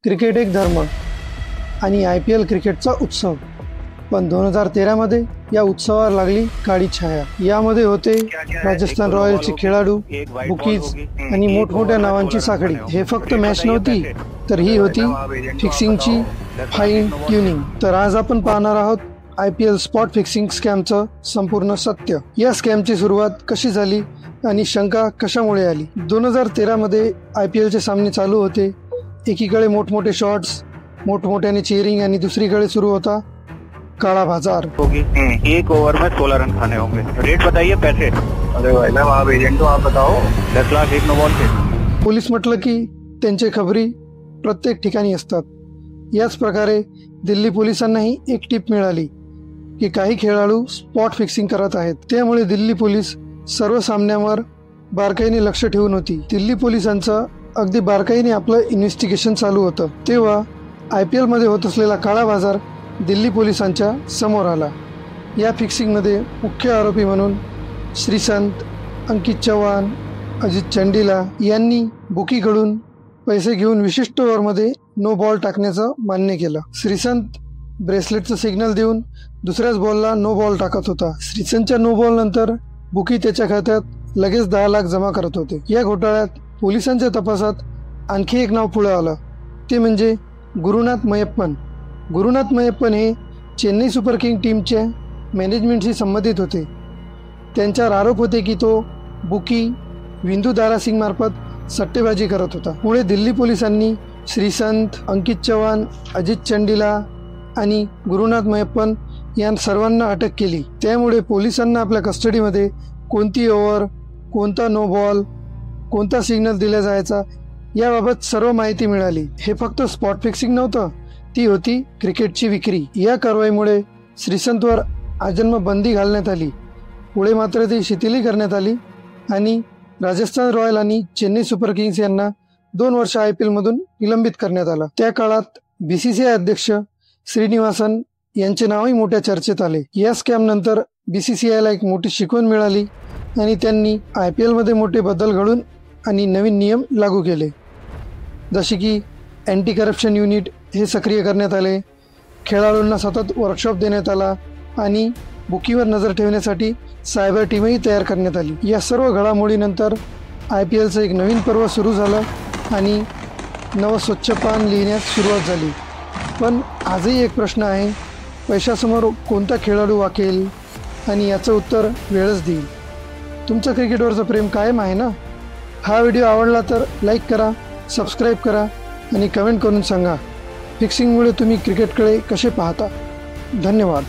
Cricket एक धर्म आणि IPL क्रिकेटचा उत्सव। पण 2013 मध्ये या उत्सवावर लागली काळी छाया। यामध्ये होते राजस्थान रॉयल्सचे खेळाडू, बुकीज आणि मोठमोठ्या नावांची साखळी। हे फक्त मॅच नव्हती, तर ही होती फिक्सिंगची फाईन ट्युनिंग। तर आज आपण पाहणार आहोत IPL स्पॉट फिक्सिंग स्कॅमचं संपूर्ण सत्य। या स्कॅमची सुरुवात कशी झाली आणि शंका कशामुळे आली। 2013 मध्ये IPLचे सामने चालू होते। एकीकडे मोठमोठे शॉट्स, मोठमोठ्याने चीयरिंग आणि दुसरीकडे सुरू होता काला बाजार। होगी एक ओवर में 16 रन खाने होंगे। रेट बताइए पैसे। अरे भाई मैं वहाँ एजेंट हूँ, आप बताओ। 10 लाख एक नो बॉल के। पोलीस म्हटलं की त्यांचे खबरी प्रत्येक ठिकाणी असतात। याच प्रकारे दिल्ली पोलिसांनाही एक टिप मिळाली की काही खेळाडू स्पॉट फिक्सिंग करत आहेत। त्यामुळे दिल्ली पोलीस सर्व सामन्यांवर बारकाईने लक्ष ठेवून होती। दिल्ली पोलिसांचं अगदी बारकाईने आपलं इन्व्हेस्टिगेशन चालू होतं। तेव्हा IPL मध्ये होत असलेला काळा बाजार दिल्ली पोलिसांच्या समोर आला। या फिक्सिंगमध्ये मुख्य आरोपी म्हणून श्रीसंत, अंकित चव्हाण, अजित चंडीला यांनी बुकीकडून पैसे घेऊन विशिष्ट ओव्हरमध्ये नो बॉल टाकण्याचं मान्य केलं। श्रीसंत ब्रेसलेटचं सिग्नल देऊन दुसऱ्याच बॉलला नो बॉल टाकत होता। श्रीसंतच्या नो बॉल नंतर बुकी त्याच्या खात्यात लगेच 10 लाख जमा करत होते। या घोटाळ्यात पोलिसांच्या तपासात आणखी एक नाव पुढे आलं, ते म्हणजे गुरुनाथ मयप्पन। गुरुनाथ मयप्पन हे चेन्नई सुपर किंग टीमच्या मॅनेजमेंटशी संबंधित होते। त्यांच्यावर आरोप होते की तो बुकी विंदू दारासिंग मार्फत सट्टेबाजी करत होता। पुढे दिल्ली पोलिसांनी श्रीसंत, अंकित चव्हाण, अजित चंडीला आणि गुरुनाथ मयप्पन या सर्वांना अटक केली। त्यामुळे पोलिसांना आपल्या कस्टडीमध्ये कोणती ओव्हर, कोणता नो बॉल, कोणता सिग्नल दिला जायचा याबाबत सर्व माहिती मिळाली। हे फक्त स्पॉट फिक्सिंग नव्हतं, ती होती क्रिकेटची विक्री। या कारवाईमुळे श्रीसंतवर आजन्म बंदी घालण्यात आली। पुढे मात्र ती शिथिली करण्यात आली आणि राजस्थान रॉयल आणि चेन्नई सुपर किंग्स यांना 2 वर्ष IPL मधून निलंबित करण्यात आलं। त्या काळात BCCI अध्यक्ष श्रीनिवासन यांचे नावही मोठ्या चर्चेत आले। या स्कॅम नंतर BCCIला एक मोठी शिकवण मिळाली आणि त्यांनी IPL मध्ये मोठे बदल घडून आणि नवीन नियम लागू केले, जसे की अँटी करप्शन युनिट हे सक्रिय करण्यात आले, खेळाडूंना सतत वर्कशॉप देण्यात आला आणि बुकीवर नजर ठेवण्यासाठी सायबर टीमही तयार करण्यात आली। या सर्व घडामोडीनंतर IPLचं एक नवीन पर्व सुरू झालं आणि नवं स्वच्छ पान लिहिण्यास सुरुवात झाली। पण आजही एक प्रश्न आहे, पैशासमोर कोणता खेळाडू वाकेल? आणि याचं उत्तर वेळच देईल। तुमचं क्रिकेटवरचं प्रेम कायम आहे ना? हा व्हिडिओ आवडला तर लाईक करा, सबस्क्राईब करा आणि कमेंट करून सांगा फिक्सिंगमुळे तुम्ही क्रिकेटकडे कसे पाहता। धन्यवाद।